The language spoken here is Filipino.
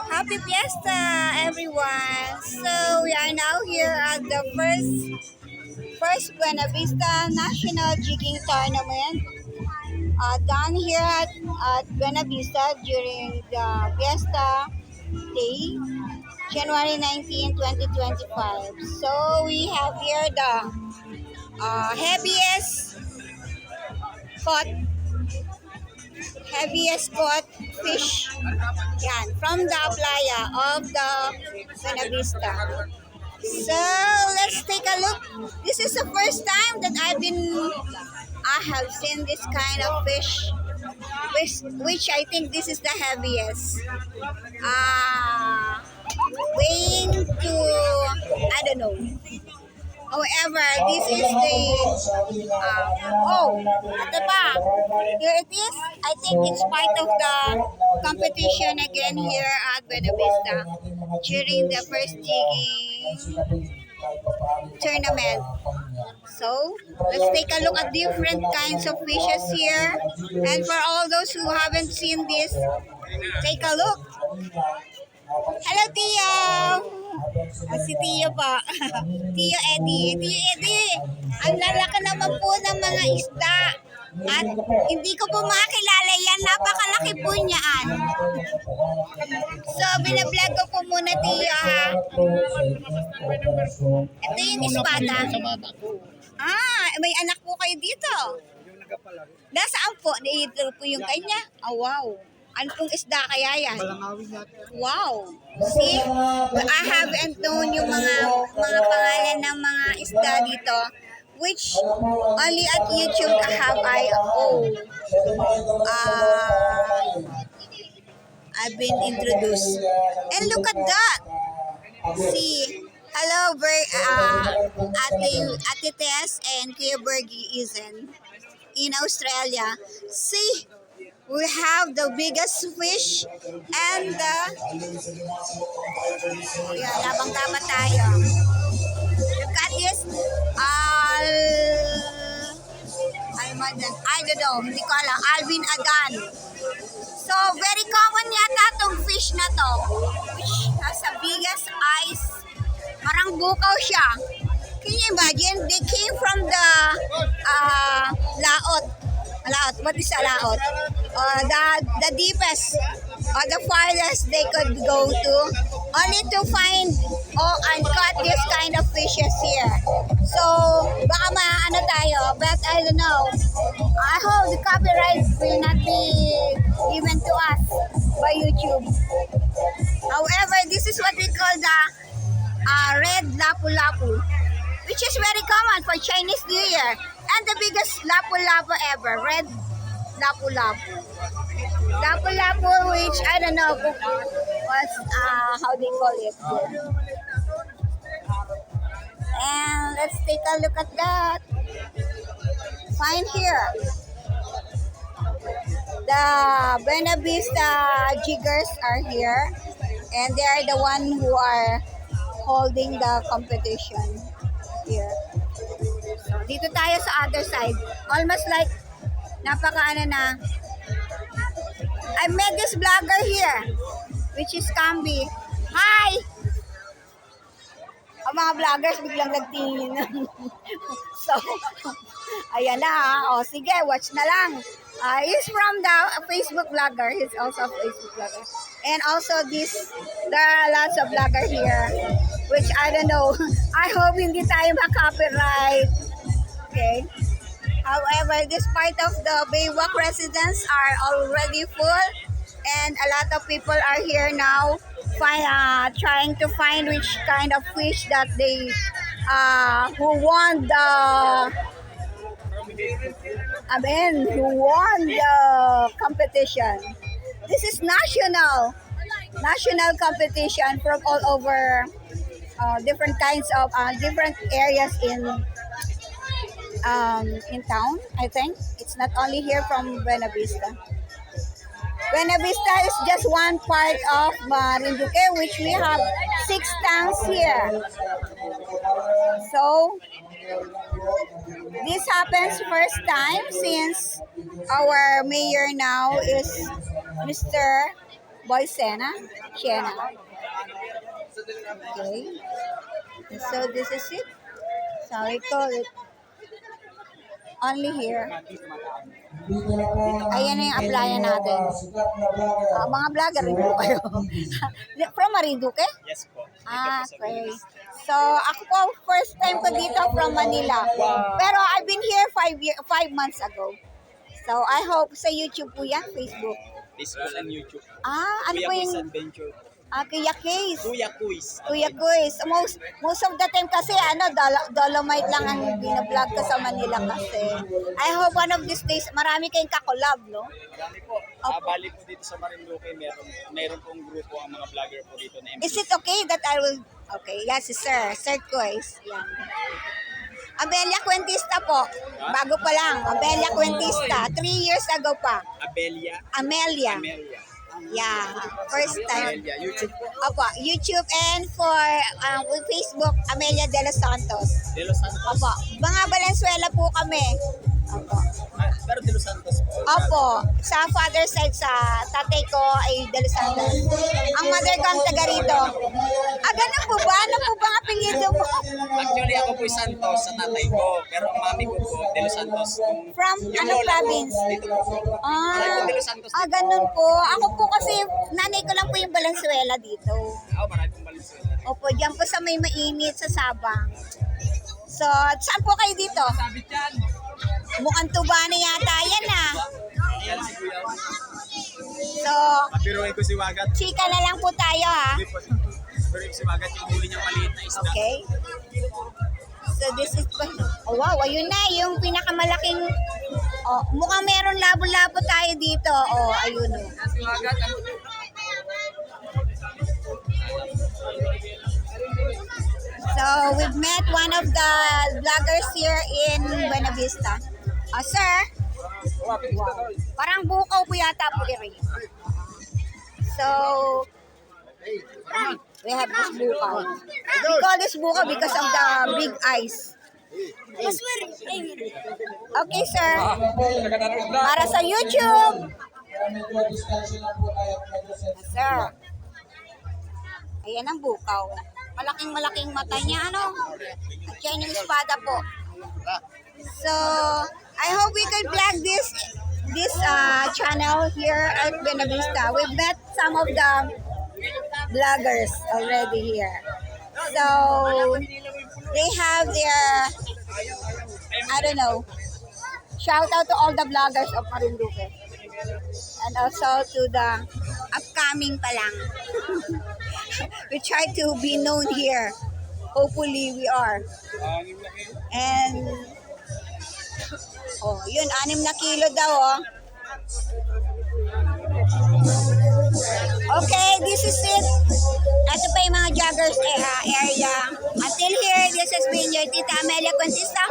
Happy Fiesta, everyone! So we are now here at the first Buena Vista National Jigging Tournament done here at Buena Vista during the Fiesta Day, January 19, 2025. So we have here the heaviest caught fish yan, from the playa of the Buena Vista. So let's take a look. This is the first time that I have seen this kind of fish, which I think this is the heaviest. Weighing to, I don't know. However, this is the, at the back, here it is. I think it's part of the competition again here at Buena Vista during the first jigging tournament. So, let's take a look at different kinds of fishes here. And for all those who haven't seen this, take a look. Hello, Tio! Si Tio pa. Tio Eddie. Tio Eddie, ang lalaki naman po ng mga isda. At hindi ko po makakilala yan. Napakalaki po niyaan. So, binablog ko po muna, Tio, ha? Ito yung espada. May anak po kayo dito. Nasaan po? Dito po yung kanya. Oh, wow. Ano pong isda kaya yan? Wow! See? I haven't known yung mga pangalan ng mga isda dito, which only at YouTube have I've been introduced. And look at that! See? Hello, Ate Tess and Kuya Bergie Izen in Australia. See? We have the biggest fish and labang-tama tayo. Look at this. I don't know, hindi ko alam. Alvin Adan. So, very common yata itong fish na to, which has the biggest eyes. Parang bukaw siya. Can you imagine? They came from the laot. What is a laot? The deepest or the farthest they could go to, only to find and cut this kind of fishes here. So, baka maano tayo, but I don't know. I hope the copyright will not be given to us by YouTube. However, this is what we call the red lapu-lapu, which is very common for Chinese New Year. And the biggest lapu-lapu ever, red lapu-lapu. Lapu-lapu, which I don't know what's, how they call it. And let's take a look at that. Find here. The Buena Vista jiggers are here. And they are the one who are holding the competition here. So, dito tayo sa other side. Almost like, napakaano na. I met this vlogger here, which is Camby. Hi! Ang mga vloggers biglang nagtingin. So, ayan na. O, sige, watch na lang. He's from the Facebook vlogger. He's also a Facebook vlogger. And also there are lots of vloggers here, which I don't know. I hope hindi tayo ma-copyright. Okay. However, this part of the Baywalk residents are already full And a lot of people are here now trying to find which kind of fish that they who won the who won the competition. This is national competition from all over different kinds of different areas in town. I think it's not only here from Buena Vista. Buena Vista is just one part of Marinduque, which we have 6 towns here. So this happens first time since our mayor now is Mr. Boy Siena. Okay. So this is it. So we call it only here. Ayan na yung applyan natin. Mga vlogger rin po kayo. From Marinduque? Yes po. Okay. So, ako po, first time ko dito from Manila. Pero I've been here 5 months ago. So, I hope sa YouTube po yan, Facebook. Facebook and YouTube. Ano po yung... Adventure. Kuya Case. Kuya Quiz. Kuya Quiz. Most of the time kasi, Dolomite lang ang binablog ko sa Manila kasi. I hope one of these days, marami kayong kakolab, no? Marami po. Bali po dito sa Marinduque, meron pong grupo ang mga vlogger po dito na Is it okay that I will... Okay, yes, sir. Sir Quiz. Yan. Abelia Cuentista po. Bago pa lang. Abelia Cuentista. 3 years ago pa. Amelia. Yeah. First time. Amelia. YouTube po. Opo. YouTube and for Facebook, Amelia De Los Santos. De Los Santos. Opo. Mga Valenzuela po kami. Opo. Pero De Los Santos po. Opo. Sa father side, sa tatay ko ay De Los Santos. Ang mother ko ang taga rito. Ganun po ba? Ano po ba ang apelyido mo? Actually, ako po Santos sa tatay ko. Pero ang mami ko po, De Los Santos. From Yung ano lola ko, province? dito po. Tatay ko, De Los Santos. Ganun po. Ako po kasi, nanay ko lang po yung Valenzuela dito. Marami pong Valenzuela. Opo, diyan po sa may mainit sa Sabang. So, saan po kayo dito? Mukhang tuba na yata yan Yan si Kuya. So, Papiruin ko si Wagat. chika na lang po tayo Pero si Wagat yung huli niyang maliit na isda. Okay. So, this is... wow, ayun na. Yung pinakamalaking... mukhang meron labo-labo tayo dito. Ayun o. Si Wagat, So, we've met one of the vloggers here in Buena Vista. Sir, wow. Parang bukaw po yata po rin. So, we have this bukaw. We call this bukaw because of the big eyes. Okay, sir. Para sa YouTube. Sir. Ayan ang bukaw. Malaking mata niya, ano? At yan yung espada po. So, I hope we can vlog this channel here at Buena Vista. We've met some of the vloggers already here. So, they have their, I don't know, shout out to all the vloggers of Marinduque. And also to the upcoming pa lang. We try to be known here. Hopefully we are. And yun, 6 na kilo daw Okay, this is it. Ito pa yung mga joggers area. Until here, this has been your Tita Amelia Cuentista.